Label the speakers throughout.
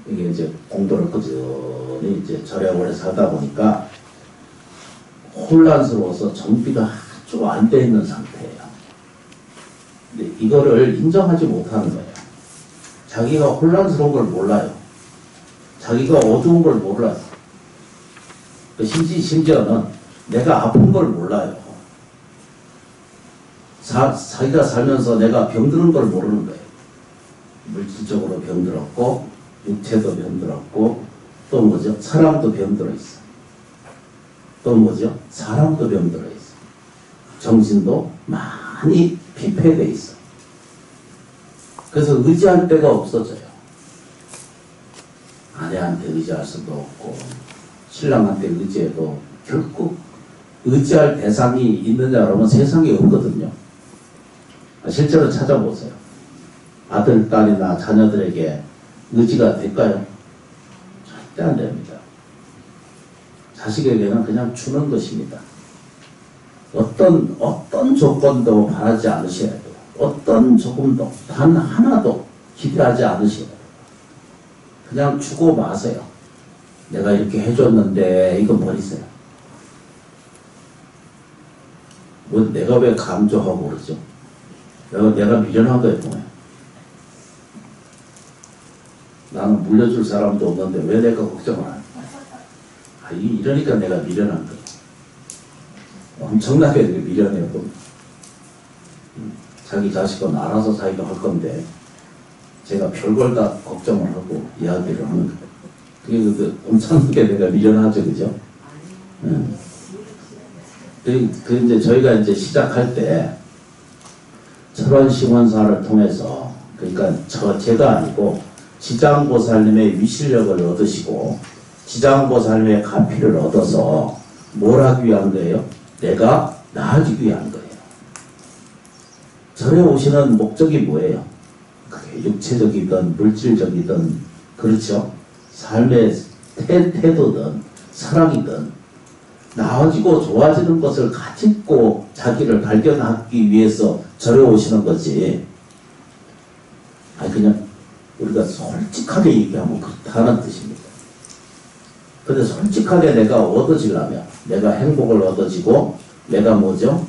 Speaker 1: 이게 이제 공부를 꾸준히 이제 절에 오래 살다 보니까 혼란스러워서 정비가 아주 안 돼 있는 상태예요. 근데 이거를 인정하지 못하는 거예요. 자기가 혼란스러운 걸 몰라요. 자기가 어두운 걸 몰라요. 심지어는 내가 아픈 걸 몰라요. 자기가 살면서 내가 병드는 걸 모르는 거예요. 물질적으로 병들었고, 육체도 병들었고, 또 뭐죠? 사람도 병들어 있어. 또 뭐죠? 사람도 병들어 있어. 정신도 많이 피폐돼 있어. 그래서 의지할 데가 없어져요. 아내한테 의지할 수도 없고, 신랑한테 의지해도 결국 의지할 대상이 있느냐 그러면 세상에 없거든요. 실제로 찾아보세요. 아들, 딸이나 자녀들에게 의지가 될까요? 절대 안 됩니다. 자식에게는 그냥 주는 것입니다. 어떤 조건도 바라지 않으셔야 돼요. 어떤 조금도, 단 하나도 기대하지 기대하셔야 돼요. 그냥 주고 마세요. 내가 이렇게 해줬는데 이거 버리세요. 뭐 내가 왜 강조하고 그러죠? 내가 미련한 거예요, 뭐예요? 나는 물려줄 사람도 없는데 왜 내가 걱정을 안 해? 이러니까 내가 미련한 거예요. 엄청나게 미련해요. 자기 자식은 알아서 자기가 할 건데 제가 별걸 다 걱정을 하고 이야기를 하는 거예요. 그게 엄청나게 내가 미련하죠, 그죠? 이제 저희가 이제 시작할 때 철원시원사를 통해서, 그러니까 제가 아니고 지장보살님의 위실력을 얻으시고 지장보살님의 가피를 얻어서 뭘 하기 위한 거예요? 내가 나아지기 위한 거예요. 절에 오시는 목적이 뭐예요? 그게 육체적이든 물질적이든, 그렇죠? 삶의 태도든 사랑이든 나아지고 좋아지는 것을 가지고 자기를 발견하기 위해서 절에 오시는 거지. 그냥 우리가 솔직하게 얘기하면 그렇다는 뜻입니다. 근데 솔직하게 내가 얻어지려면, 내가 행복을 얻어지고, 내가 뭐죠?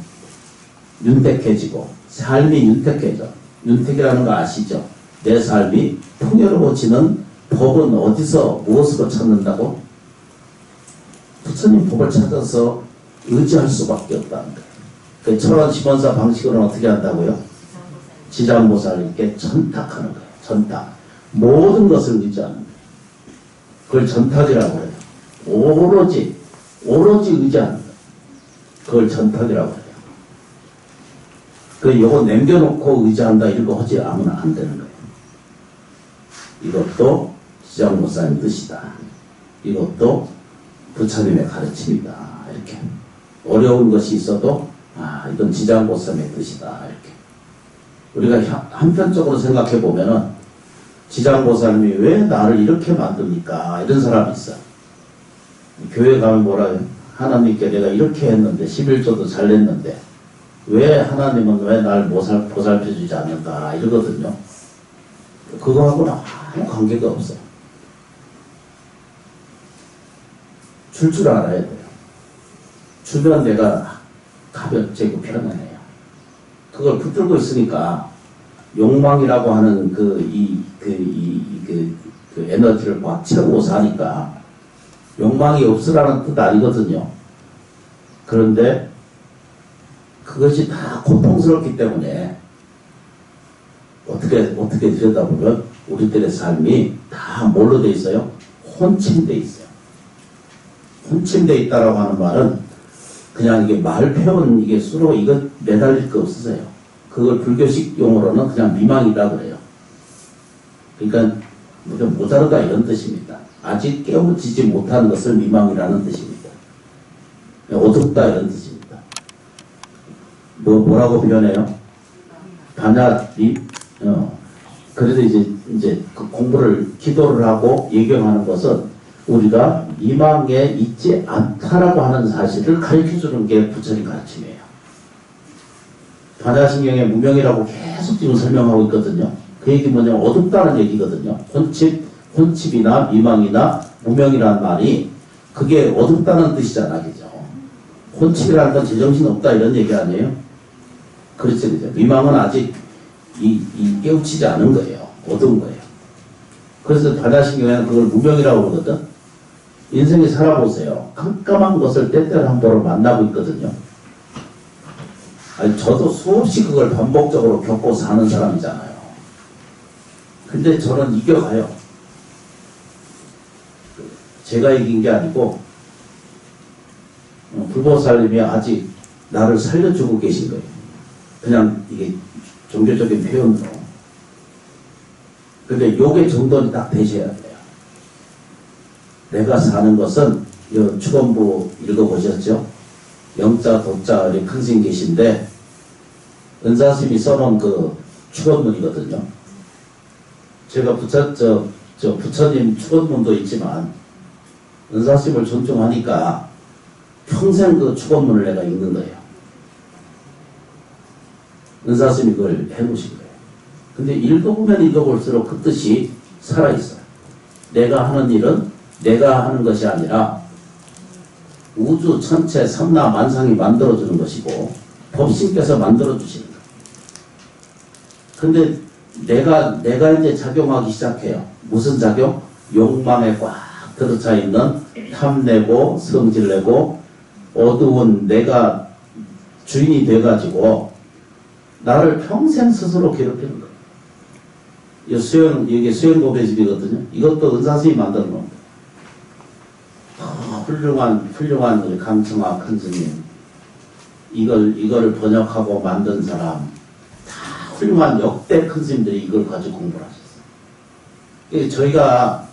Speaker 1: 윤택해지고, 삶이 윤택해져. 윤택이라는 거 아시죠? 내 삶이 풍요로워지는 법은 어디서, 무엇으로 찾는다고? 부처님 법을 찾아서 의지할 수밖에 없다는 거예요. 그 철원시원사 방식으로는 어떻게 한다고요? 지장보살님께 전탁하는 거예요. 전탁. 모든 것을 의지하는 거예요. 그걸 전탁이라고 해요. 오로지 의지하는 거예요. 그걸 전탁이라고 해요. 요거 남겨놓고 의지한다 이런 거 하지 않으면 안 되는 거예요. 이것도 지장보살님 뜻이다. 이것도 부처님의 가르침이다. 이렇게. 어려운 것이 있어도 이건 지장보살님의 뜻이다. 이렇게. 우리가 한편적으로 생각해 보면은 지장보살님이 왜 나를 이렇게 만듭니까? 이런 사람이 있어요. 교회 가면 뭐라 해요? 하나님께 내가 이렇게 했는데 11조도 잘 냈는데 왜 하나님은 왜 날 보살펴주지 않는가 이러거든요. 그거하고는 아무 관계가 없어요. 줄 알아야 돼요. 주면 내가 가볍제고 편안해요. 그걸 붙들고 있으니까 욕망이라고 하는 그 에너지를 꽉 채우고 사니까 욕망이 없으라는 뜻 아니거든요. 그런데 그것이 다 고통스럽기 때문에 어떻게 들여다보면 우리들의 삶이 다 뭘로 돼 있어요? 혼침돼 있어요. 혼침돼 있다라고 하는 말은 그냥 이게 말 표현 이게 수로 이거 매달릴 거 없으세요. 그걸 불교식 용어로는 그냥 미망이다 그래요. 그러니까 모자르다 이런 뜻입니다. 아직 깨우치지 못한 것을 미망이라는 뜻입니다. 어둡다 이런 뜻입니다. 뭐라고 표현해요? 그래도 이제 그 공부를 기도를 하고 예경하는 것은 우리가 미망에 있지 않다라고 하는 사실을 가르쳐주는 게 부처님 가르침이에요. 반야신경의 무명이라고 계속 지금 설명하고 있거든요. 그 얘기 뭐냐면 어둡다는 얘기거든요. 혼칩이나 미망이나 무명이라는 말이 그게 어둡다는 뜻이잖아, 그죠? 혼칩이라는 건 제정신 없다 이런 얘기 아니에요? 그렇죠, 그죠? 미망은 아직 깨우치지 않은 거예요. 어두운 거예요. 그래서 반야신경에는 그걸 무명이라고 그러거든. 인생에 살아보세요. 깜깜한 것을 때때로 만나고 있거든요. 아니, 저도 수없이 그걸 반복적으로 겪고 사는 사람이잖아요. 근데 저는 이겨가요. 제가 이긴 게 아니고 불보살님이 아직 나를 살려주고 계신 거예요. 그냥 이게 종교적인 표현으로. 근데 요게 정돈이 딱 되셔야 돼요. 내가 사는 것은 이 축원부 읽어보셨죠? 영자 도자 우리 큰 스님 계신데 은사스님이 써놓은 그 축원문이거든요. 제가 부처님 축원문도 있지만 은사스님을 존중하니까 평생 그 축원문을 내가 읽는 거예요. 은사스님이 그걸 해놓으신 거예요. 근데 읽어보면 읽어볼수록 그 뜻이 살아있어요. 내가 하는 일은 내가 하는 것이 아니라 우주 전체 삼라 만상이 만들어주는 것이고 법신께서 만들어주시는 거예요. 근데 내가 이제 작용하기 시작해요. 무슨 작용? 욕망에 꽉 들어차 있는 탐내고 성질내고 어두운 내가 주인이 돼가지고 나를 평생 스스로 괴롭히는 거예요. 이게 수행고배 집이거든요. 이것도 은사스님이 만드는 겁니다. 훌륭한 우리 강청아 큰 스님. 이거를 번역하고 만든 사람. 다 훌륭한 역대 큰 스님들이 이걸 가지고 공부를 하셨어요.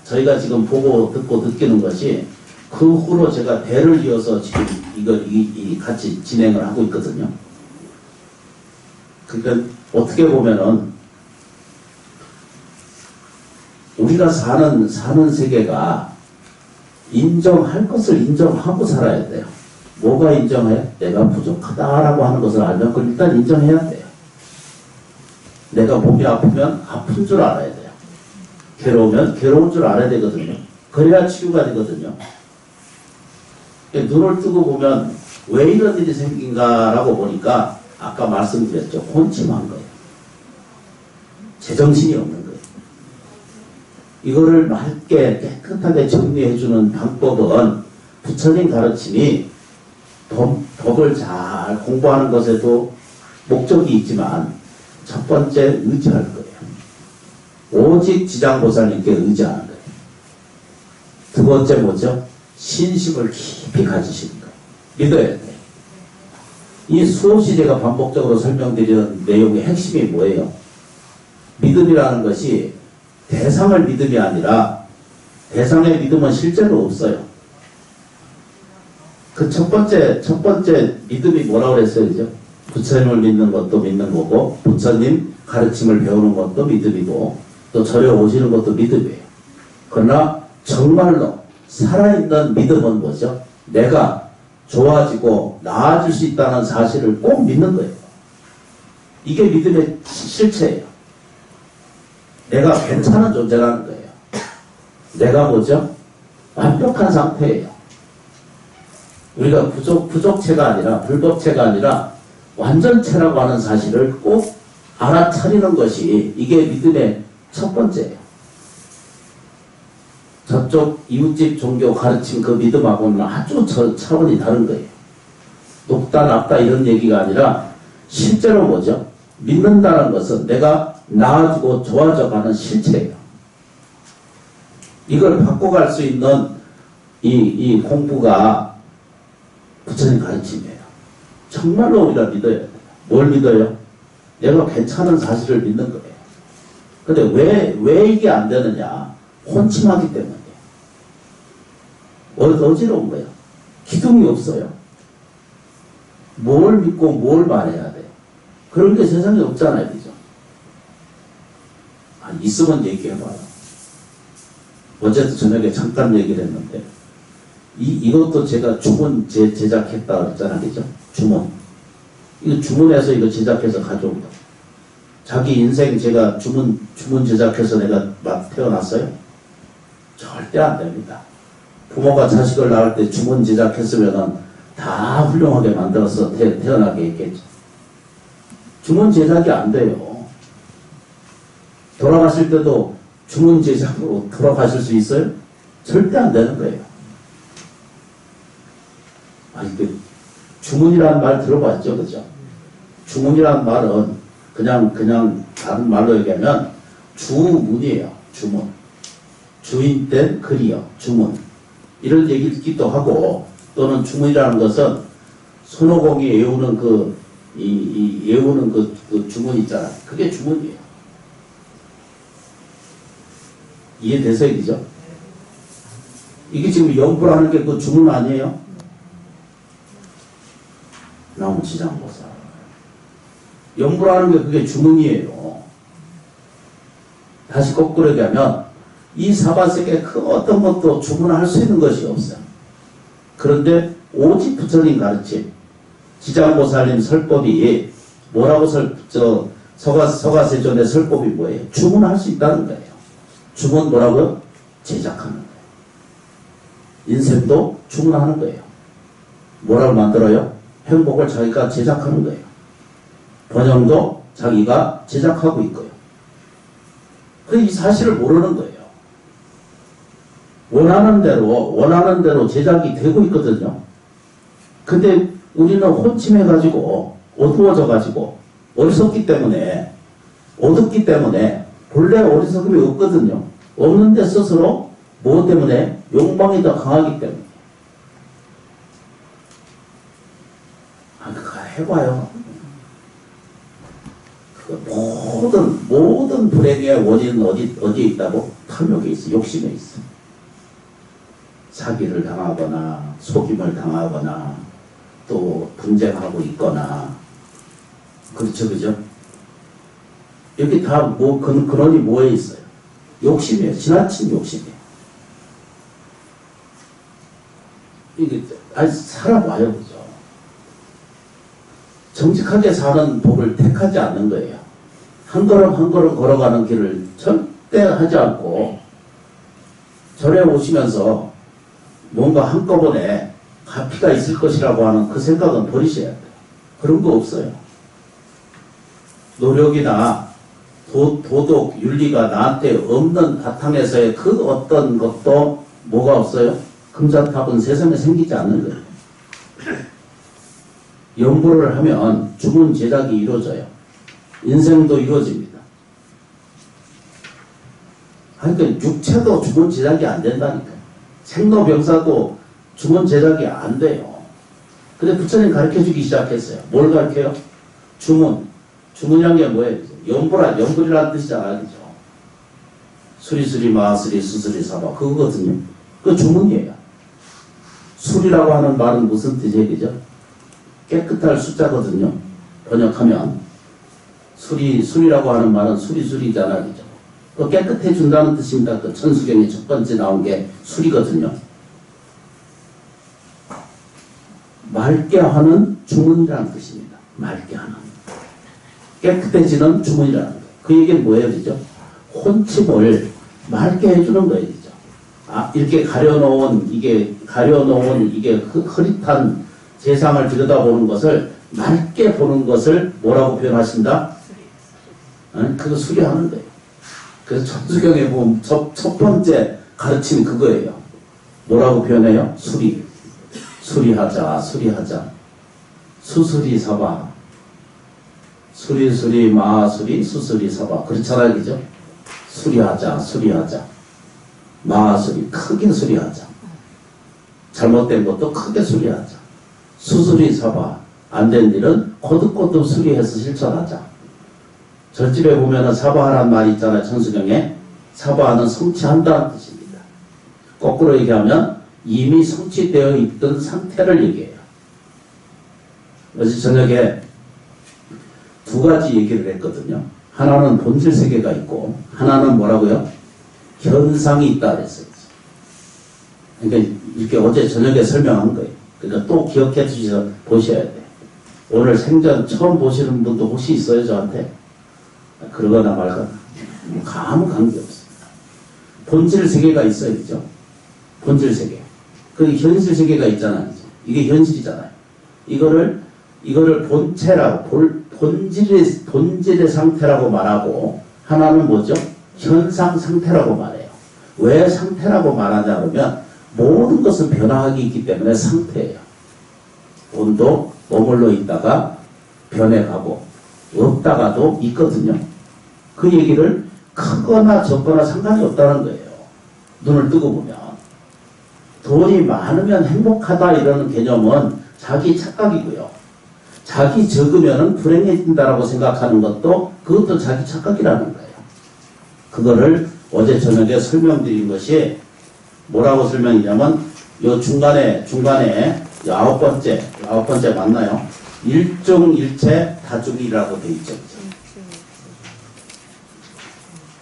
Speaker 1: 저희가 지금 보고 듣고 느끼는 것이 그 후로 제가 대를 이어서 지금 이걸 같이 진행을 하고 있거든요. 그러니까 어떻게 보면은 우리가 사는 세계가 인정할 것을 인정하고 살아야 돼요. 뭐가 인정해? 내가 부족하다라고 하는 것을 알면 그걸 일단 인정해야 돼요. 내가 몸이 아프면 아픈 줄 알아야 돼요. 괴로우면 괴로운 줄 알아야 되거든요. 그래야 치유가 되거든요. 눈을 뜨고 보면 왜 이런 일이 생긴가라고 보니까 아까 말씀드렸죠. 혼침한 거예요. 제정신이 없는 거예요. 이거를 맑게 깨끗하게 정리해주는 방법은 부처님 가르침이 법을 잘 공부하는 것에도 목적이 있지만 첫 번째 의지할 거예요. 오직 지장보살님께 의지하는 거예요. 두 번째 뭐죠? 신심을 깊이 가지시는 거예요. 믿어야 돼요. 이 수없이 제가 반복적으로 설명드리는 내용의 핵심이 뭐예요? 믿음이라는 것이 대상을 믿음이 아니라 대상의 믿음은 실제로 없어요. 그 첫 번째 믿음이 뭐라고 그랬어요? 그죠? 부처님을 믿는 것도 믿는 거고, 부처님 가르침을 배우는 것도 믿음이고, 또 절에 오시는 것도 믿음이에요. 그러나 정말로 살아있는 믿음은 뭐죠? 내가 좋아지고 나아질 수 있다는 사실을 꼭 믿는 거예요. 이게 믿음의 실체예요. 내가 괜찮은 존재라는 거예요. 내가 뭐죠? 완벽한 상태예요. 우리가 부족체가 아니라 불법체가 아니라 완전체라고 하는 사실을 꼭 알아차리는 것이 이게 믿음의 첫 번째예요. 저쪽 이웃집 종교 가르침 그 믿음하고는 아주 차원이 다른 거예요. 높다 낮다 이런 얘기가 아니라 실제로 뭐죠? 믿는다는 것은 내가 나아지고 좋아져가는 실체예요. 이걸 바꿔갈 수 있는 이 공부가 부처님 가르침이에요. 정말로 우리가 믿어야 돼요. 뭘 믿어요? 내가 괜찮은 사실을 믿는 거예요. 근데 왜 이게 안 되느냐? 혼침하기 때문이에요. 어지러운 거예요. 기둥이 없어요. 뭘 믿고 뭘 말해야 돼요. 그런 게 세상에 없잖아요. 그죠? 있으면 얘기해봐요. 어제도 저녁에 잠깐 얘기를 했는데 이것도 제가 주문 제작했다 그랬잖아요. 그죠? 주문. 이거 주문해서 이거 제작해서 가져온 거. 자기 인생 제가 주문 제작해서 내가 막 태어났어요. 절대 안 됩니다. 부모가 자식을 낳을 때 주문 제작했으면은 다 훌륭하게 만들어서 태어나게 했겠죠. 주문 제작이 안 돼요. 돌아가실 때도 주문 제작으로 돌아가실 수 있어요? 절대 안 되는 거예요. 아니, 주문이라는 말 들어봤죠, 그죠? 주문이라는 말은 그냥 다른 말로 얘기하면 주문이에요, 주문. 주인 된 글이요, 주문. 이런 얘기기도 하고, 또는 주문이라는 것은 손오공이 외우는 외우는 그 주문 있잖아. 그게 주문이에요. 이해되세요, 그죠? 이게 지금 연불하는 게 그 주문 아니에요? 나무지장보살. 연불하는 게 그게 주문이에요. 다시 거꾸로 얘기하면 이 사바세계에 그 어떤 것도 주문할 수 있는 것이 없어요. 그런데 오직 부처님 가르침, 지장보살님 설법이 뭐라고 서가세존의 설법이 뭐예요? 주문할 수 있다는 거예요. 주문 뭐라고요? 제작하는 거예요. 인생도 주문하는 거예요. 뭐라고 만들어요? 행복을 자기가 제작하는 거예요. 번영도 자기가 제작하고 있고요. 이 사실을 모르는 거예요. 원하는 대로 제작이 되고 있거든요. 근데 우리는 혼침해가지고, 어두워져가지고, 어리석기 때문에, 어둡기 때문에, 본래 어리석음이 없거든요. 없는데 스스로, 뭐 때문에? 욕망이 더 강하기 때문에. 그거 해봐요. 모든 불행의 원인은 어디에 있다고? 탐욕에 있어. 욕심에 있어. 사기를 당하거나, 속임을 당하거나, 또 분쟁하고 있거나, 그렇죠, 그죠? 여기 다 근원이 뭐에 있어요? 욕심이에요. 지나친 욕심이에요. 이게, 살아봐요, 그죠? 정직하게 사는 법을 택하지 않는 거예요. 한 걸음 한 걸음 걸어가는 길을 절대 하지 않고, 절에 오시면서 뭔가 한꺼번에 가피가 있을 것이라고 하는 그 생각은 버리셔야 돼요. 그런 거 없어요. 노력이나 도덕, 윤리가 나한테 없는 바탕에서의 그 어떤 것도 뭐가 없어요? 금자탑은 세상에 생기지 않는 거예요. 연구를 하면 주문 제작이 이루어져요. 인생도 이루어집니다. 그러니까 육체도 주문 제작이 안 된다니까요. 생로병사도 주문 제작이 안 돼요. 근데 부처님 가르쳐주기 시작했어요. 뭘 가르쳐요? 주문. 주문이란 게 뭐예요? 연불이라는 뜻이잖아요. 그죠? 수리수리 마수리 수수리 사바 그거거든요. 그 주문이에요. 수리라고 하는 말은 무슨 뜻이에요? 그죠? 깨끗할 숫자거든요. 번역하면 수리라고 하는 말은 수리잖아요. 그죠? 그 깨끗해준다는 뜻입니다. 그 천수경에 첫 번째 나온 게 수리거든요. 맑게 하는 주문이라는 뜻입니다. 맑게 하는. 깨끗해지는 주문이라는 거예요. 그 얘기는 뭐예요? 그죠? 혼침을 맑게 해주는 거예요. 그죠? 이렇게 가려놓은 이게 흐릿한 세상을 들여다보는 것을 맑게 보는 것을 뭐라고 표현하신다? 그거 수리하는 거예요. 그래서 천수경에 보면 첫 번째 가르침 그거예요. 뭐라고 표현해요? 수리하자. 수수리 사바. 수리 마수리 수수리 사바. 그렇잖아요. 그죠? 수리하자. 마수리 크게 수리하자. 잘못된 것도 크게 수리하자. 수수리 사바. 안 된 일은 거듭거듭 수리해서 실천하자. 절집에 보면은 사바하라는 말이 있잖아요. 천수경에. 사바하는 성취한다는 뜻입니다. 거꾸로 얘기하면 이미 성취되어 있던 상태를 얘기해요. 어제 저녁에 두 가지 얘기를 했거든요. 하나는 본질 세계가 있고 하나는 뭐라고요? 현상이 있다 그랬어요. 그러니까 이렇게 어제 저녁에 설명한 거예요. 그러니까 또 기억해 주셔서 보셔야 돼요. 오늘 생전 처음 보시는 분도 혹시 있어요? 저한테? 그러거나 말거나. 아무 관계없습니다. 본질 세계가 있어요. 그죠? 본질 세계. 그 현실 세계가 있잖아요. 이게 현실이잖아요. 이거를 본체라고, 본질의 상태라고 말하고, 하나는 뭐죠? 현상 상태라고 말해요. 왜 상태라고 말하냐 그러면, 모든 것은 변화하기 있기 때문에 상태예요. 온도 머물러 있다가 변해가고, 없다가도 있거든요. 그 얘기를 크거나 적거나 상관이 없다는 거예요. 눈을 뜨고 보면. 돈이 많으면 행복하다 이러는 개념은 자기 착각이고요. 자기 적으면 불행해진다라고 생각하는 것도 그것도 자기 착각이라는 거예요. 그거를 어제 저녁에 설명드린 것이 뭐라고 설명이냐면 요 중간에 아홉 번째 맞나요? 일종일체 다중이라고 돼 있죠.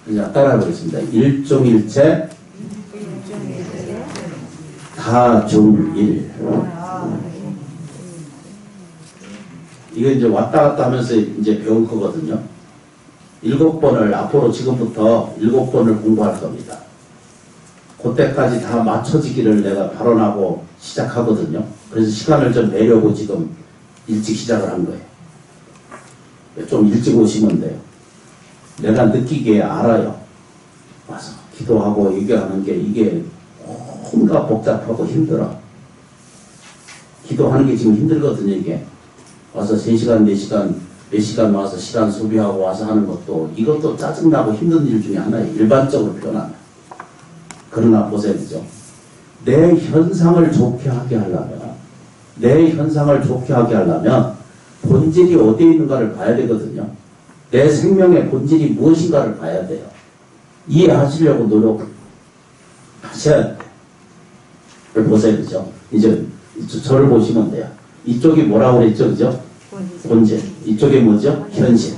Speaker 1: 그냥 따라해 보겠습니다. 일종일체 다중일. 이게 이제 왔다 갔다 하면서 이제 배운 거거든요. 7번을 앞으로 지금부터 7번을 공부할 겁니다. 그때까지 다 맞춰지기를 내가 발언하고 시작하거든요. 그래서 시간을 좀 내려고 지금 일찍 시작을 한 거예요. 좀 일찍 오시면 돼요. 내가 느끼기에 알아요. 와서 기도하고 얘기하는 게 이게 뭔가 복잡하고 힘들어. 기도하는 게 지금 힘들거든요, 이게. 와서 3시간, 4시간, 4시간 와서 시간 소비하고 와서 하는 것도 이것도 짜증나고 힘든 일 중에 하나예요. 일반적으로 표현하면. 그러나 보세요, 그죠? 내 현상을 좋게 하게 하려면 본질이 어디에 있는가를 봐야 되거든요. 내 생명의 본질이 무엇인가를 봐야 돼요. 이해하시려고 노력하셔야 돼요. 보세요, 그죠? 이제 저를 보시면 돼요. 이쪽이 뭐라고 그랬죠, 그죠? 본질. 이쪽이 뭐죠? 현실.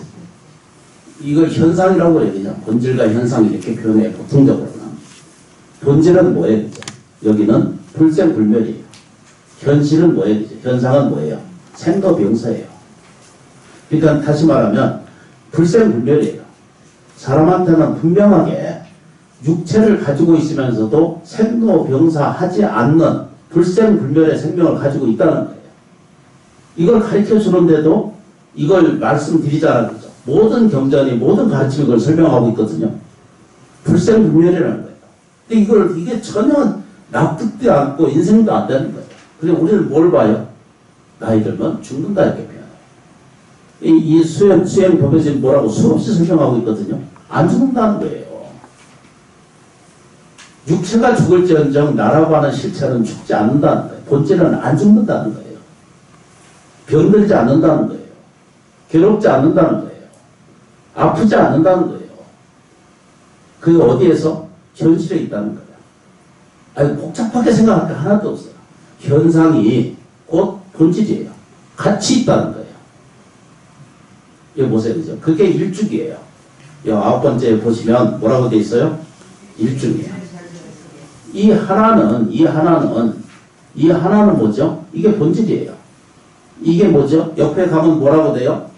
Speaker 1: 이걸 현상이라고 그래요, 그냥. 본질과 현상 이렇게 표현해요, 보통적으로는. 본질은 뭐예요, 그죠? 여기는 불생불멸이에요. 현실은 뭐예요, 그죠? 현상은 뭐예요? 생도병사예요. 그러니까 다시 말하면 불생불멸이에요. 사람한테는 분명하게 육체를 가지고 있으면서도 생도병사하지 않는 불생불멸의 생명을 가지고 있다는 거예요. 이걸 가르쳐 주는데도 이걸 말씀드리자는 거죠. 모든 경전이 모든 가르침이 그걸 설명하고 있거든요. 불생불멸이라는 거예요. 근데 이게 전혀 납득도 않고 인생도 안 되는 거예요. 근데 우리는 뭘 봐요? 나이 들면 죽는다 이렇게 표현해요. 이 수행 법에서 뭐라고 수없이 설명하고 있거든요. 안 죽는다는 거예요. 육체가 죽을지언정 나라고 하는 실체는 죽지 않는다는 거예요. 본질은 안 죽는다는 거예요. 병들지 않는다는 거예요. 괴롭지 않는다는 거예요. 아프지 않는다는 거예요. 그게 어디에서? 현실에 있다는 거예요. 아니, 복잡하게 생각할 게 하나도 없어요. 현상이 곧 본질이에요. 같이 있다는 거예요. 여기 보세요, 그죠? 그게 일죽이에요. 여기 9번째 보시면 뭐라고 돼 있어요? 일죽이에요. 이 하나는 뭐죠? 이게 본질이에요. 이게 뭐죠? 옆에 가면 뭐라고 돼요?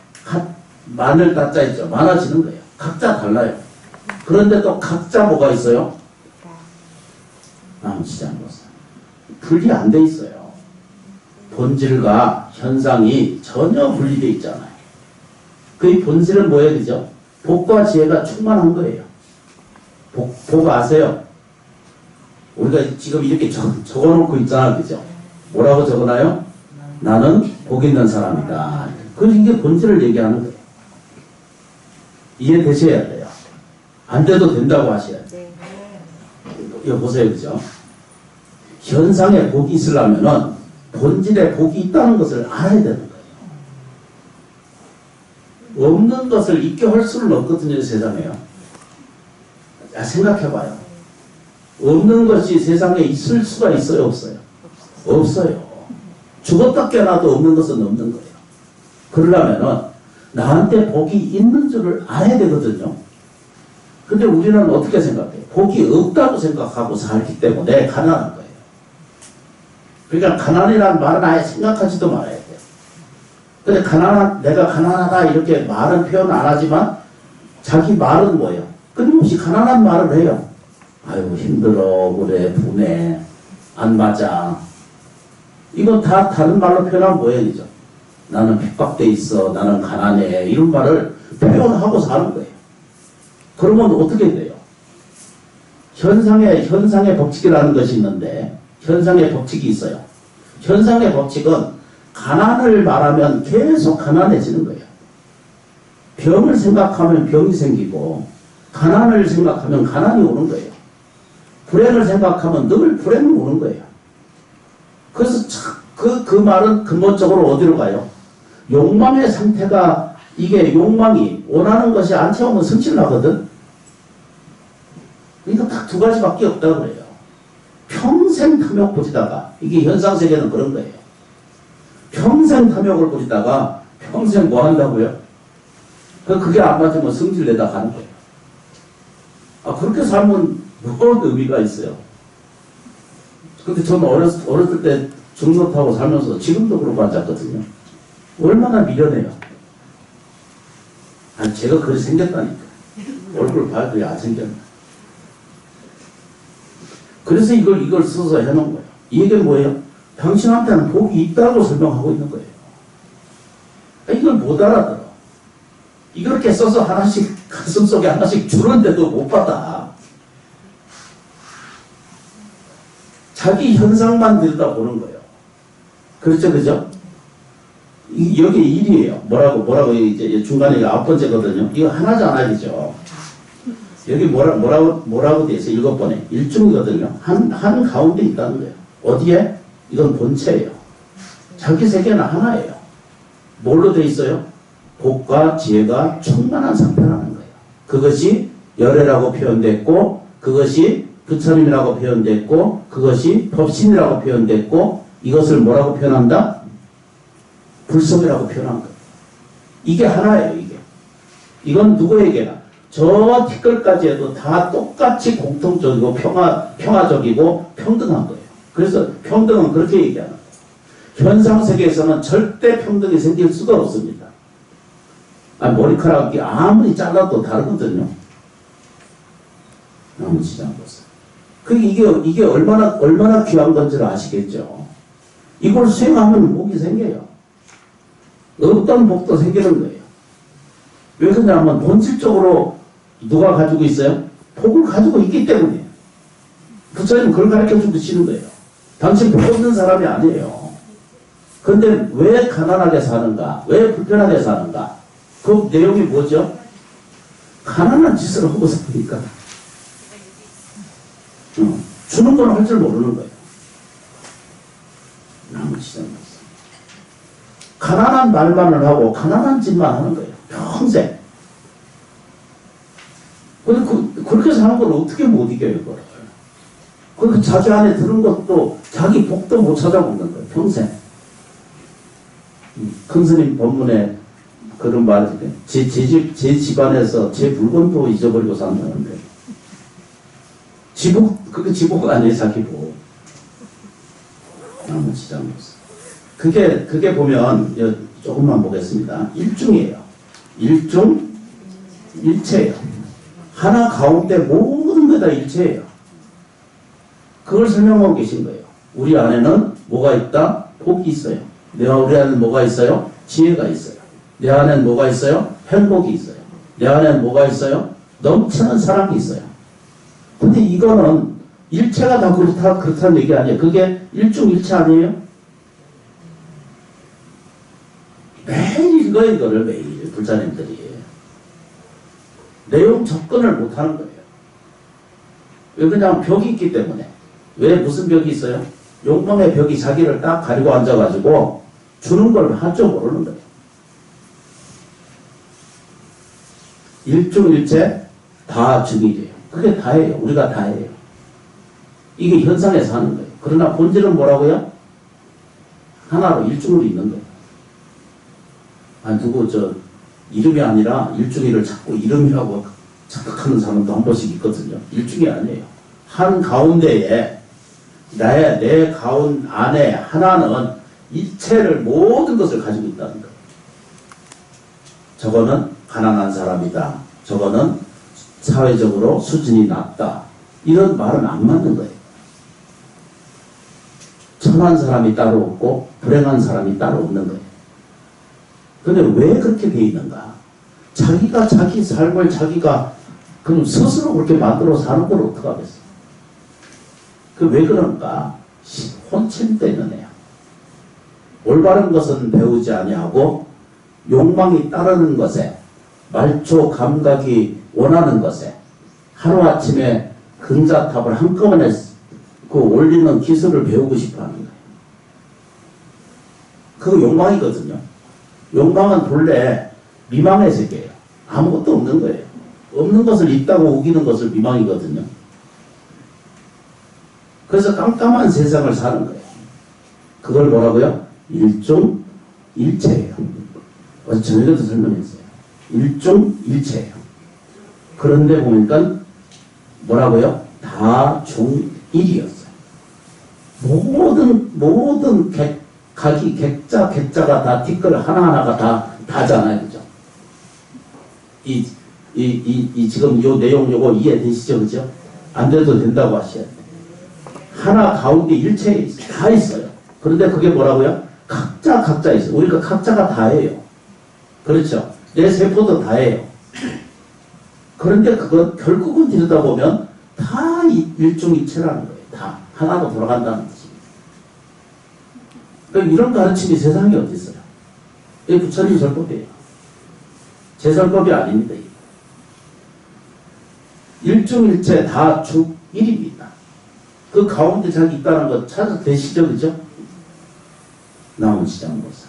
Speaker 1: 마늘 따자 있죠. 많아지는 거예요. 각자 달라요. 그런데 또 각자 뭐가 있어요? 남치지 않았어요. 분리 안 돼 있어요. 본질과 현상이 전혀 분리되어 있잖아요. 그 본질은 뭐예요? 그죠? 복과 지혜가 충만한 거예요. 복 아세요? 우리가 지금 이렇게 적어놓고 있잖아요. 그죠? 뭐라고 적어놔요? 나는 복 있는 사람이다. 그래서 이게 본질을 얘기하는 거예요. 이해되셔야 돼요. 안 돼도 된다고 하셔야 돼요. 이거 보세요. 그죠? 현상에 복이 있으려면은 본질에 복이 있다는 것을 알아야 되는 거예요. 없는 것을 있게 할 수는 없거든요, 세상에요. 생각해봐요. 없는 것이 세상에 있을 수가 있어요, 없어요? 없어요. 죽었다 깨어나도 없는 것은 없는 거예요. 그러려면은 나한테 복이 있는 줄을 알아야 되거든요. 근데 우리는 어떻게 생각해요? 복이 없다고 생각하고 살기 때문에 가난한 거예요. 그러니까 가난이라는 말은 아예 생각하지도 말아야 돼요. 근데 내가 가난하다 이렇게 말은 표현 안 하지만 자기 말은 뭐예요? 끊임없이 가난한 말을 해요. 아유 힘들어, 그래, 분해, 안 맞아. 이건 다 다른 말로 표현한 모양이죠. 나는 핍박돼 있어, 나는 가난해, 이런 말을 표현하고 사는 거예요. 그러면 어떻게 돼요? 현상의 법칙이라는 것이 있는데, 현상의 법칙이 있어요. 현상의 법칙은 가난을 말하면 계속 가난해지는 거예요. 병을 생각하면 병이 생기고, 가난을 생각하면 가난이 오는 거예요. 불행을 생각하면 늘 불행이 오는 거예요. 그래서 그 말은 근본적으로 어디로 가요? 욕망의 상태가, 이게 욕망이 원하는 것이 안 채우면 성질나거든? 그러니까 딱 두 가지밖에 없다고 그래요. 평생 탐욕 부리다가, 이게 현상세계는 그런 거예요. 평생 탐욕을 부리다가 평생 뭐 한다고요? 그게 안 맞으면 성질 내다 가는 거예요. 그렇게 살면 무슨 의미가 있어요. 근데 저는 어렸을 때 중노 타고 살면서 지금도 그러고 앉았거든요. 얼마나 미련해요. 제가 그렇게 생겼다니까. 얼굴 봐야 그게 안 생겼나. 그래서 이걸 써서 해놓은 거예요. 이 얘기는 뭐예요? 당신한테는 복이 있다고 설명하고 있는 거예요. 이걸 못 알아들어. 이렇게 써서 하나씩, 가슴 속에 하나씩 주는데도 못 받아. 자기 현상만 들여다보는 거예요. 그렇죠, 그죠? 여기 일이에요. 뭐라고, 이제 중간에 9번째거든요. 이거 하나잖아요. 여기 뭐라고 돼 있어요? 7번에. 일중이거든요. 한 가운데 있다는 거예요. 어디에? 이건 본체예요. 자기 세계는 하나예요. 뭘로 돼 있어요? 복과 지혜가 충만한 상태라는 거예요. 그것이 열애라고 표현됐고, 그것이 부처님이라고 표현됐고, 그것이 법신이라고 표현됐고, 이것을 뭐라고 표현한다? 불성이라고 표현한 거예요. 이게 하나예요, 이게. 이건 누구에게나, 저 티끌까지 해도 다 똑같이 공통적이고 평화적이고 평등한 거예요. 그래서 평등은 그렇게 얘기하는 거예요. 현상세계에서는 절대 평등이 생길 수가 없습니다. 머리카락이 아무리 잘라도 다르거든요. 아무 지장 없어요. 이게 얼마나 귀한 건지를 아시겠죠? 이걸 수행하면 복이 생겨요. 어떤 복도 생기는 거예요. 왜 그러냐면 본질적으로 누가 가지고 있어요? 복을 가지고 있기 때문에. 부처님 그걸 가르쳐 주시는 거예요. 당신 복 없는 사람이 아니에요. 그런데 왜 가난하게 사는가? 왜 불편하게 사는가? 그 내용이 뭐죠? 가난한 짓을 하고 사니까. 주는 건 할 줄 모르는 거예요. 아무 짓은 없어. 가난한 말만을 하고 가난한 짓만 하는 거예요. 평생. 그렇게 사는 걸 어떻게 못 이겨요, 그걸. 그 자기 안에 드는 것도 자기 복도 못 찾아보는 거예요, 평생. 큰 스님 법문에 그런 말이 제 집안에서 제 물건도 잊어버리고 산다는데. 그게 지복 아니에요, 자기 복. 아무 지장 없어. 그게 보면, 조금만 보겠습니다. 일중이에요. 일중, 일체예요. 하나 가운데 모든 게 다 일체예요. 그걸 설명하고 계신 거예요. 우리 안에는 뭐가 있다? 복이 있어요. 우리 안에는 뭐가 있어요? 지혜가 있어요. 내 안에는 뭐가 있어요? 행복이 있어요. 내 안에는 뭐가 있어요? 넘치는 사랑이 있어요. 근데 이거는 일체가 다 그렇다는 얘기 아니에요. 그게 일중일체 아니에요? 매일 읽어요, 이거를 매일, 불자님들이. 내용 접근을 못 하는 거예요. 왜 그냥 벽이 있기 때문에. 왜 무슨 벽이 있어요? 욕망의 벽이 자기를 딱 가리고 앉아가지고 주는 걸 할 줄 모르는 거예요. 일중일체 다 증이래요. 그게 다예요. 우리가 다예요. 이게 현상에서 하는 거예요. 그러나 본질은 뭐라고요? 하나로 일중으로 있는 거예요. 이름이 아니라 일중이를 자꾸 이름이라고 착각하는 사람도 한 번씩 있거든요. 일중이 아니에요. 한 가운데에 내 가운 안에 하나는 일체를 모든 것을 가지고 있다는 거예요. 저거는 가난한 사람이다. 저거는 사회적으로 수준이 낮다. 이런 말은 안 맞는 거예요. 천한 사람이 따로 없고 불행한 사람이 따로 없는 거예요. 근데 왜 그렇게 돼 있는가? 자기가 자기 삶을 자기가 그럼 스스로 그렇게 만들어 사는 걸 어떡하겠어? 그 왜 그런가? 혼침돼 있는 애야. 올바른 것은 배우지 아니하고 욕망이 따르는 것에 말초 감각이 원하는 것에 하루아침에 근자탑을 한꺼번에 그 올리는 기술을 배우고 싶어 하는 거예요. 그거 욕망이거든요. 욕망은 본래 미망의 세계예요. 아무것도 없는 거예요. 없는 것을 있다고 우기는 것을 미망이거든요. 그래서 깜깜한 세상을 사는 거예요. 그걸 뭐라고요? 일종일체예요. 어제 저녁에도 설명했어요. 일종일체예요. 그런데 보니까 뭐라고요? 다중일이었어요. 모든 각이 객자가 다 티끌 하나하나가 다 다잖아요. 그죠? 지금 요 내용 요거 이해되시죠? 그죠? 안 돼도 된다고 하셔야 돼요. 하나 가운데 일체에 있어요. 다 있어요. 그런데 그게 뭐라고요? 각자 있어요. 우리가 각자가 다예요. 그렇죠? 내 세포도 다예요. 그런데 그건 결국은 들여다보면 다 일중일체라는 거예요. 다 하나로 돌아간다는 뜻입니다. 그러니까 이런 가르침이 세상에 어디 있어요? 이게 부처님 설법이에요. 제 설법이 아닙니다. 일중일체 다 중일입니다. 그 가운데 자기 있다는 거 찾아내시죠, 그죠? 나온 시장보사.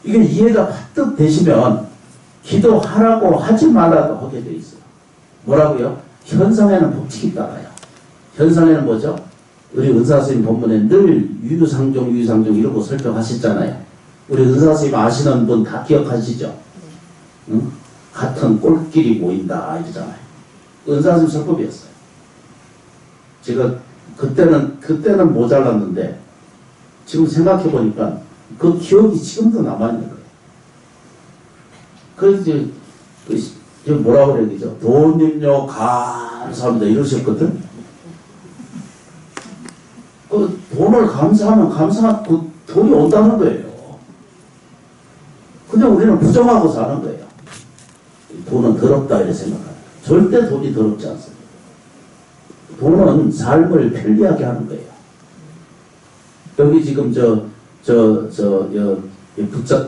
Speaker 1: 이게 이해가 바뜩 되시면 기도하라고 하지 말라고 하게 돼 있어요. 뭐라고요? 현상에는 법칙이 따라요. 현상에는 뭐죠? 우리 은사스님 본문에 늘 유유상종 이러고 설명하셨잖아요. 우리 은사스님 아시는 분 다 기억하시죠? 응? 같은 꼴끼리 모인다 이러잖아요. 은사스님 설법이었어요. 제가 그때는 모자랐는데 지금 생각해보니까 그 기억이 지금도 남아있는 거예요. 그래서 이제 뭐라고 그래야 되죠? 돈님요 감사합니다 이러셨거든. 그 돈을 감사하면 그 돈이 온다는 거예요. 그냥 우리는 부정하고 사는 거예요. 돈은 더럽다 이렇게 생각합니다. 절대 돈이 더럽지 않습니다. 돈은 삶을 편리하게 하는 거예요. 여기 지금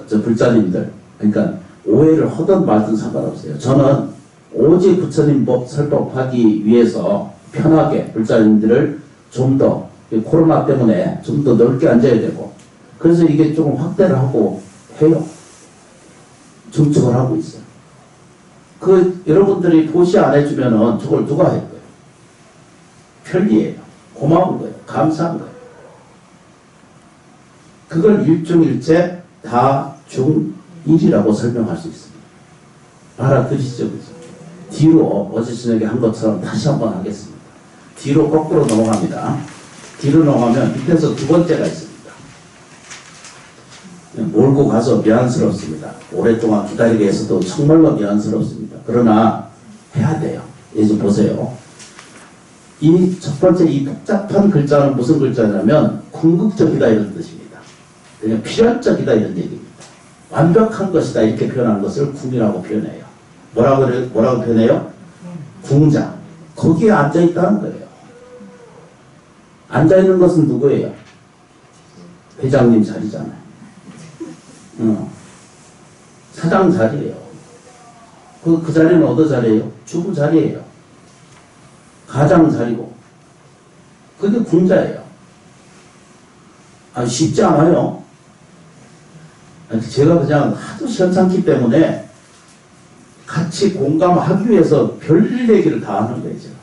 Speaker 1: 불자님들, 그러니까 오해를 하든 말든 상관없어요. 저는 오직 부처님 법 설법하기 위해서 편하게 불자님들을 좀 더 코로나 때문에 좀 더 넓게 앉아야 되고, 그래서 이게 조금 확대를 하고 해요. 증축을 하고 있어요. 여러분들이 보시 안 해주면은 저걸 누가 할 거예요? 편리해요. 고마운 거예요. 감사한 거예요. 그걸 일중일체 다중일이라고 설명할 수 있습니다. 알아들으시죠? 그죠? 뒤로 어제 저녁에 한 것처럼 다시 한번 하겠습니다. 뒤로 거꾸로 넘어갑니다. 뒤로 넘어가면 밑에서 두 번째가 있습니다. 몰고 가서 미안스럽습니다. 오랫동안 기다리게 해서도 정말로 미안스럽습니다. 그러나 해야 돼요. 이제 보세요. 이 첫 번째 이 복잡한 글자는 무슨 글자냐면 궁극적이다 이런 뜻입니다. 그냥 필연적이다 이런 얘기입니다. 완벽한 것이다 이렇게 표현하는 것을 궁이라고 표현해요. 뭐라고 표현해요? 궁자. 거기에 앉아있다는 거예요. 앉아있는 것은 누구예요? 회장님 자리잖아요. 사장 자리예요. 그 자리는 어느 자리예요? 주부 자리예요. 가장 자리고. 그게 궁자예요. 쉽지 않아요. 제가 그냥 하도 시원찮기 때문에 같이 공감하기 위해서 별일 얘기를 다 하는 거예요, 제가.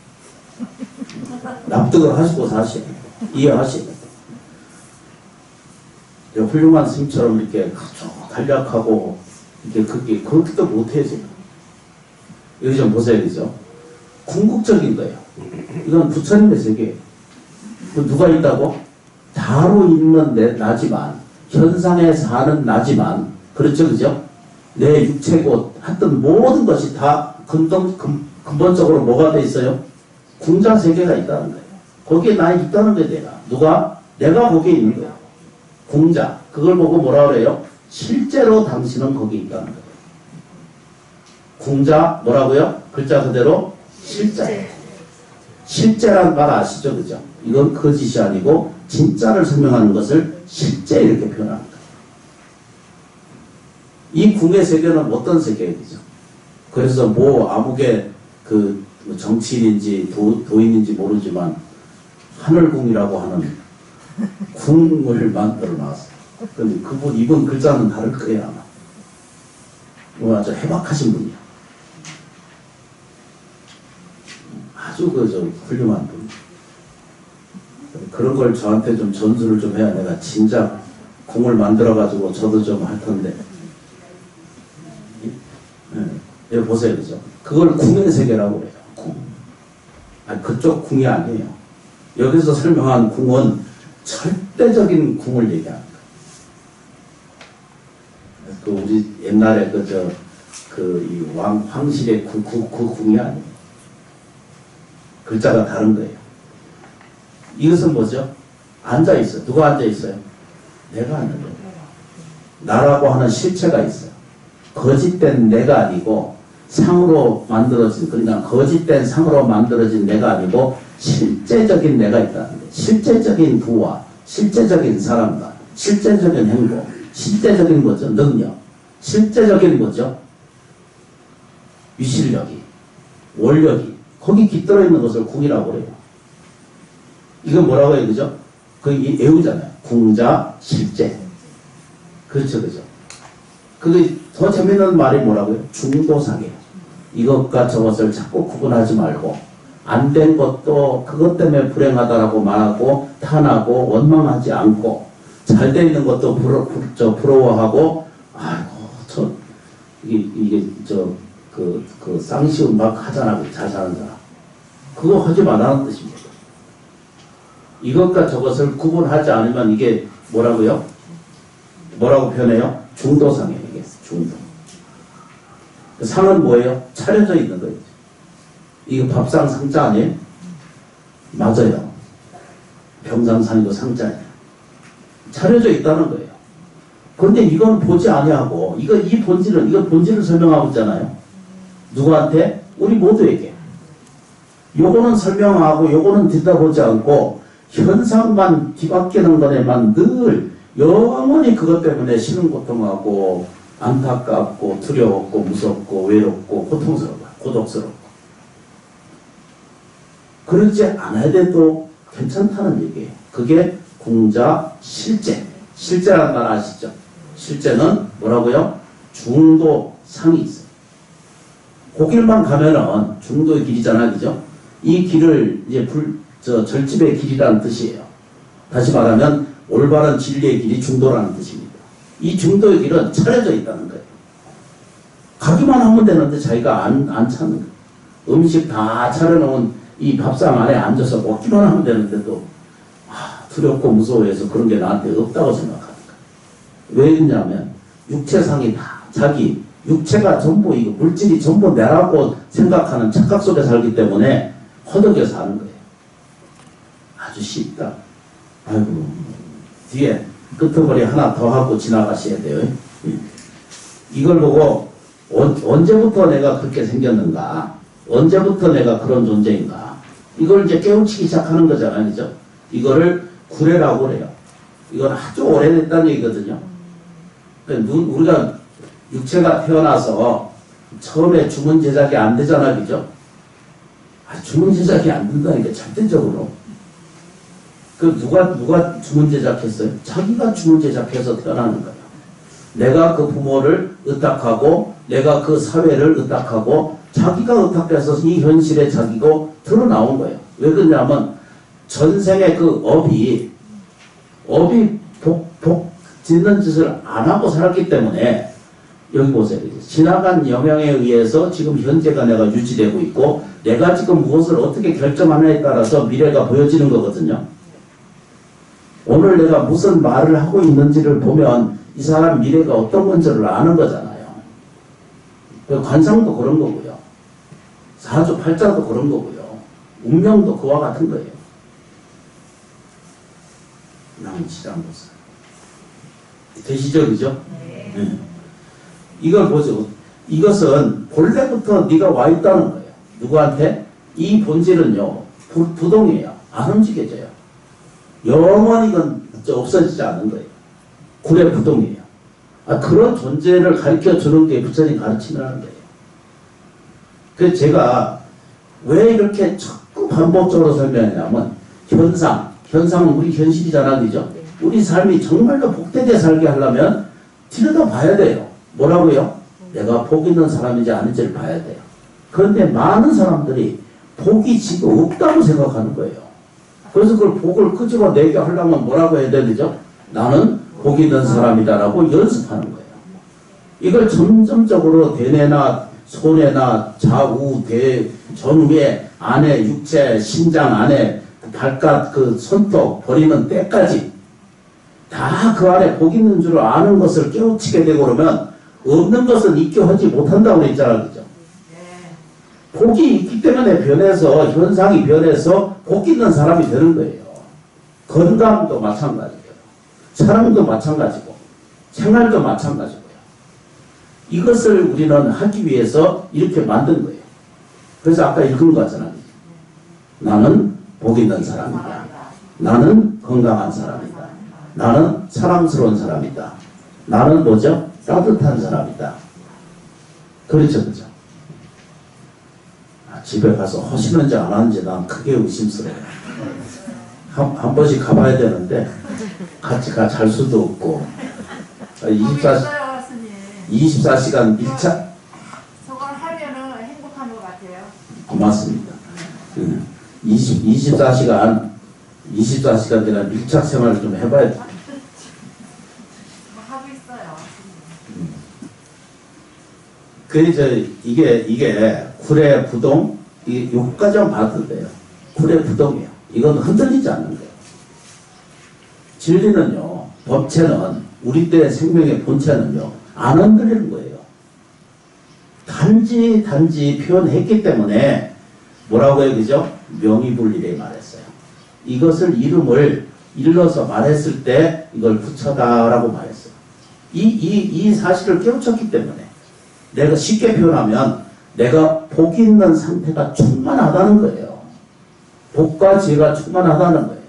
Speaker 1: 납득을 하시고 사실 이해하시고. 훌륭한 스님처럼 이렇게 간략하고 이렇게 그렇게도 못해요, 지금. 여기 좀 보세요, 그죠? 궁극적인 거예요. 이건 부처님의 세계예요. 누가 있다고? 다로 있는 나지만, 현상에 사는 나지만, 그렇죠, 그죠? 내 육체고, 하여튼 모든 것이 다 근본적으로 뭐가 돼 있어요? 궁자 세계가 있다는 거예요. 거기에 나 있다는 거예요, 내가. 누가? 내가 거기에 있는 거예요. 궁자. 그걸 보고 뭐라 그래요? 실제로 당신은 거기에 있다는 거예요. 궁자, 뭐라고요? 글자 그대로 실제. 실제란 말 아시죠? 그죠? 이건 거짓이 아니고 진짜를 설명하는 것을 실제 이렇게 표현합니다. 이 궁의 세계는 어떤 세계예요? 그래서 뭐 아무개 그 정치인인지 도인인지 모르지만 하늘궁이라고 하는 궁을 만들어 놨어요. 근데 그분 이번 글자는 다를 거예요 아마. 이거 아주 해박하신 분이야. 아주 저 훌륭한 분. 그런 걸 저한테 좀 전수를 좀 해야 내가 진작 궁을 만들어가지고 저도 좀 할 텐데. 여기 보세요, 그죠? 그걸 궁의 세계라고 그래요. 궁. 아니, 그쪽 궁이 아니에요. 여기서 설명한 궁은 절대적인 궁을 얘기합니다. 그 우리 옛날에 이 황실의 그 궁이 아니에요. 글자가 다른 거예요. 이것은 뭐죠? 앉아 있어요. 누가 앉아 있어요? 내가 앉는 거예요. 나라고 하는 실체가 있어요. 거짓된 내가 아니고 상으로 만들어진, 그러니까 거짓된 상으로 만들어진 내가 아니고 실제적인 내가 있다는 거예요. 실제적인 부와 실제적인 사람과 실제적인 행복, 실제적인 뭐죠? 능력, 실제적인 뭐죠? 위실력이, 원력이 거기 깃들어 있는 것을 궁이라고 그래요. 이건 뭐라고 해요? 그죠? 그게 애우잖아요. 궁자 실제. 그렇죠, 그죠? 그게 더 재밌는 말이 뭐라고요? 중도상이에요. 이것과 저것을 자꾸 구분하지 말고 안 된 것도 그것 때문에 불행하다라고 말하고 탄하고 원망하지 않고 잘 돼 있는 것도 부러워하고 아이고 이게 쌍시음 막 하잖아. 잘 사는 사람. 그거 하지 말라는 뜻입니다. 이것과 저것을 구분하지 않으면 이게 뭐라고요? 뭐라고 표현해요? 중도상이에요. 이게 중도. 상은 뭐예요? 차려져 있는 거예요. 이거 밥상 상자 아니에요? 맞아요. 병상상이고 상자예요. 차려져 있다는 거예요. 그런데 이건 보지 아니하고 이 본질을 설명하고 있잖아요. 누구한테? 우리 모두에게. 요거는 설명하고 요거는 들여다보지 않고 현상만 뒤바뀌는 거에만 늘 영원히 그것 때문에 싫은 고통하고 안타깝고 두려웠고 무섭고 외롭고 고통스럽고 고독스럽고 그러지 않아야 돼도 괜찮다는 얘기예요. 그게 궁자 실제. 실제라는 말 아시죠? 실제는 뭐라고요? 중도 상이 있어요. 그 길만 가면은 중도의 길이잖아요. 그죠? 이 길을 이제 절집의 길이라는 뜻이에요. 다시 말하면 올바른 진리의 길이 중도라는 뜻입니다. 이 중도의 길은 차려져 있다는 거예요. 가기만 하면 되는데 자기가 안 찾는 거예요. 음식 다 차려놓은 이 밥상 안에 앉아서 먹기만 하면 되는데도 두렵고 무서워해서 그런 게 나한테 없다고 생각하는 거예요. 왜 있냐면 육체상이 다 자기 육체가 전부 이거 물질이 전부 내라고 생각하는 착각 속에 살기 때문에 허덕여 사는 거예요. 아주 쉽다. 아이고 뒤에 끄트머리 하나 더 하고 지나가셔야 돼요. 이걸 보고 언제부터 내가 그렇게 생겼는가? 언제부터 내가 그런 존재인가? 이걸 이제 깨우치기 시작하는 거잖아요. 그죠? 이거를 구례라고 그래요. 이건 아주 오래됐다는 얘기거든요. 우리가 육체가 태어나서 처음에 주문 제작이 안 되잖아. 그죠? 주문 제작이 안 된다니까, 절대적으로. 누가 주문 제작했어요? 자기가 주문 제작해서 태어나는 거예요. 내가 그 부모를 의탁하고, 내가 그 사회를 의탁하고, 자기가 의탁해서 이 현실에 자기가 드러나온 거예요. 왜 그러냐면, 전생에 그 업이 짓는 짓을 안 하고 살았기 때문에, 여기 보세요. 지나간 영향에 의해서 지금 현재가 내가 유지되고 있고, 내가 지금 무엇을 어떻게 결정하느냐에 따라서 미래가 보여지는 거거든요. 오늘 내가 무슨 말을 하고 있는지를 보면 이 사람 미래가 어떤 건지를 아는 거잖아요. 관상도 그런 거고요. 사주팔자도 그런 거고요. 운명도 그와 같은 거예요. 낭치장보살. 되시죠, 그죠? 네. 이걸 보죠. 이것은 본래부터 네가 와 있다는 거예요. 누구한테? 이 본질은요, 부동이에요. 안 움직여져요. 영원히 이건 없어지지 않는 거예요. 구례 부동이에요. 그런 존재를 가르쳐 주는 게 부처님 가르치는 거예요. 그래서 제가 왜 이렇게 자꾸 반복적으로 설명하냐면, 현상은 우리 현실이잖아, 그죠? 우리 삶이 정말로 복되게 살게 하려면 들여다 봐야 돼요. 뭐라고요? 내가 복 있는 사람인지 아닌지를 봐야 돼요. 그런데 많은 사람들이 복이 지금 없다고 생각하는 거예요. 그래서 그걸 복을 끄집어내게 하려면 뭐라고 해야 되죠? 나는 복 있는 사람이다라고 연습하는 거예요. 이걸 점점적으로 대뇌나 손해나 좌우, 전후에, 안에, 육체, 심장 안에, 발끝, 그 손톱, 버리는 때까지 다 그 안에 복 있는 줄 아는 것을 깨우치게 되고 그러면 없는 것은 있게 하지 못한다고 했잖아, 그죠? 복이 있기 때문에 변해서, 현상이 변해서 복 있는 사람이 되는 거예요. 건강도 마찬가지고요. 사랑도 마찬가지고, 생활도 마찬가지고요. 이것을 우리는 하기 위해서 이렇게 만든 거예요. 그래서 아까 읽은 거잖아요. 나는 복 있는 사람이다. 나는 건강한 사람이다. 나는 사랑스러운 사람이다. 나는 뭐죠? 따뜻한 사람이다. 그렇죠, 그죠? 집에 가서 하시는지 안 하는지 난 크게 의심스러워요. 한 번씩 가봐야 되는데 같이 잘 수도 없고 24시간 밀착.
Speaker 2: 저걸 하면은 행복한 것 같아요.
Speaker 1: 고맙습니다. 24시간이나 밀착 생활을 좀 해봐야 돼.
Speaker 2: 하고 있어요.
Speaker 1: 그래서 이게 구례 부동, 요까지만 봐도 돼요. 구례 부동이에요. 이건 흔들리지 않는 거예요. 진리는요, 법체는, 우리 때의 생명의 본체는요, 안 흔들리는 거예요. 단지 표현했기 때문에 뭐라고 해요, 그죠? 명의불리에 말했어요. 이것을 이름을 일러서 말했을 때 이걸 부처다라고 말했어요. 이 사실을 깨우쳤기 때문에 내가 쉽게 표현하면 내가 복이 있는 상태가 충만하다는 거예요. 복과 지혜가 충만하다는 거예요.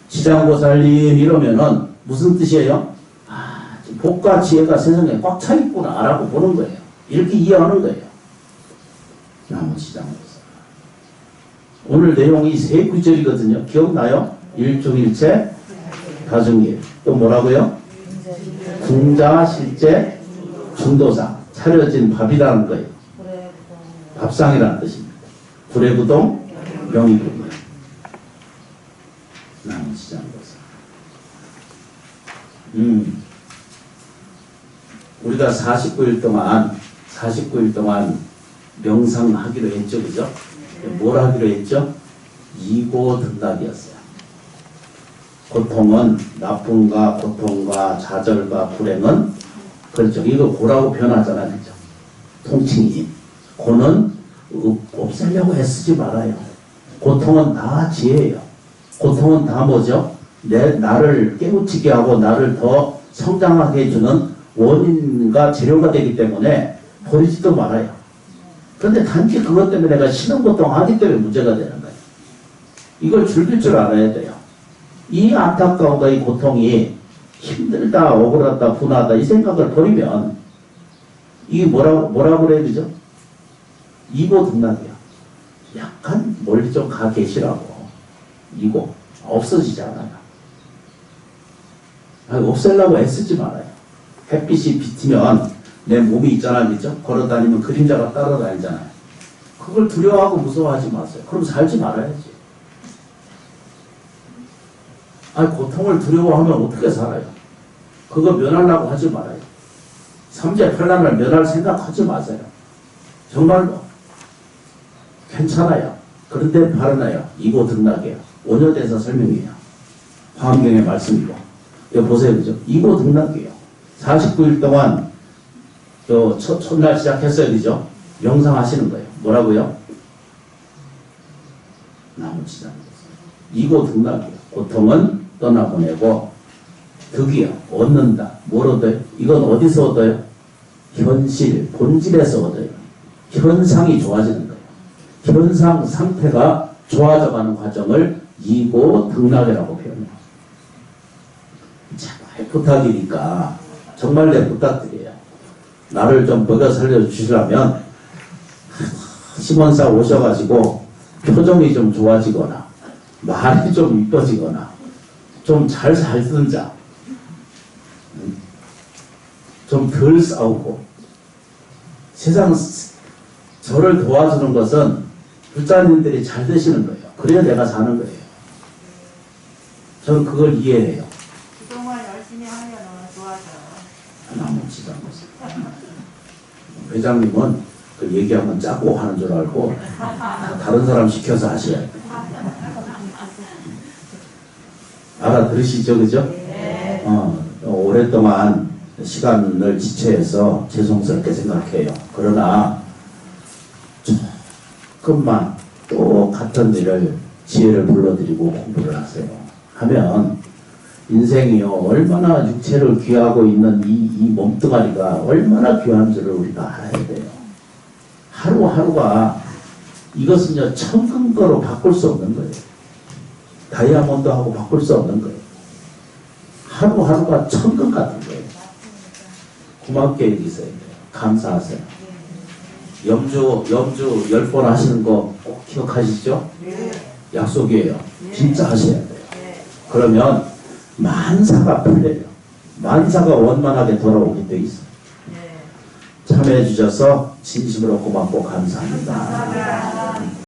Speaker 1: 지장보살님 이러면은 무슨 뜻이에요? 복과 지혜가 세상에 꽉 차 있구나 라고 보는 거예요. 이렇게 이해하는 거예요. 나무지장보살. 오늘 내용이 세 구절이거든요. 기억나요? 일중일체, 다중일. 또 뭐라고요? 궁자, 실제, 중도상. 차려진 밥이라는 거예요. 밥상이라는 뜻입니다. 구례부동, 명의불명. 나무지장보살. 우리가 49일 동안 명상하기로 했죠, 그죠? 뭘 하기로 했죠? 이고 등락이었어요. 고통은, 나쁨과 고통과 좌절과 불행은, 그렇죠. 이거 고라고 변하잖아요, 그죠? 통칭이. 고는 없애려고 애쓰지 말아요. 고통은 다 지혜예요. 고통은 다 뭐죠? 나를 깨우치게 하고 나를 더 성장하게 해주는 원인과 재료가 되기 때문에 버리지도 말아요. 그런데 단지 그것 때문에 내가 신음고통하기 때문에 문제가 되는 거예요. 이걸 즐길 줄 알아야 돼요. 이 안타까움과 이 고통이 힘들다, 억울하다, 분하다 이 생각을 버리면 이게 뭐라고 그래야 되죠? 이고 등락이야. 약간 멀리 좀 가 계시라고. 이고 없어지지 않아요. 없애려고 애쓰지 말아요. 햇빛이 비치면 내 몸이 있잖아요, 그죠? 걸어다니면 그림자가 따라다니잖아요. 그걸 두려워하고 무서워하지 마세요. 그럼 살지 말아야지. 고통을 두려워하면 어떻게 살아요? 그거 면하려고 하지 말아요. 삼재팔란을 면할 생각하지 마세요. 정말로 괜찮아요. 그런데 바르나요? 이고 등락이에요. 원효대사 설명이에요. 화엄경의 말씀이고. 여기 보세요, 그죠? 이고 등락이에요. 49일 동안 첫날 시작했어요, 그죠? 명상하시는 거예요. 뭐라고요? 치자는 거죠. 이고 등락이요. 고통은 떠나보내고 득이요. 얻는다. 뭘 얻어요? 이건 어디서 얻어요? 현실, 본질에서 얻어요. 현상이 좋아지는 거예요. 현상 상태가 좋아져가는 과정을 이고 등락이라고 표현해요. 제발 부탁이니까 정말 내 부탁드려요. 나를 좀 먹여 살려주시려면 심원사 오셔가지고 표정이 좀 좋아지거나 말이 좀 이뻐지거나 좀 잘 살든자 좀 덜 싸우고 세상 저를 도와주는 것은 불자님들이 잘 되시는 거예요. 그래야 내가 사는 거예요. 저는 그걸 이해해요.
Speaker 2: 그동안 열심히 하면 좋아져요.
Speaker 1: 나무 지장 회장님은 그 얘기하면 짜고 하는 줄 알고 다른 사람 시켜서 하셔야 돼요. 알아들으시죠, 그죠?
Speaker 2: 네.
Speaker 1: 오랫동안 시간을 지체해서 죄송스럽게 생각해요. 그러나 조금만 똑같은 일을 지혜를 불러드리고 공부를 하세요. 하면 인생이요 얼마나 육체를 귀하고 있는 이 몸뚱아리가 얼마나 귀한 줄을 우리가 알아야 돼요. 하루하루가 이것은요 천금거로 바꿀 수 없는 거예요. 다이아몬드하고 바꿀 수 없는 거예요. 하루하루가 천금 같은 거예요. 고맙게 여기세요. 감사하세요. 염주 10번 하시는 거 꼭 기억하시죠?
Speaker 2: 네.
Speaker 1: 약속이에요. 진짜 하셔야 돼요.
Speaker 2: 네.
Speaker 1: 그러면 만사가 풀려요. 만사가 원만하게 돌아오게 돼 있어요.
Speaker 2: 네.
Speaker 1: 참여해 주셔서 진심으로 고맙고 감사합니다.
Speaker 2: 감사합니다.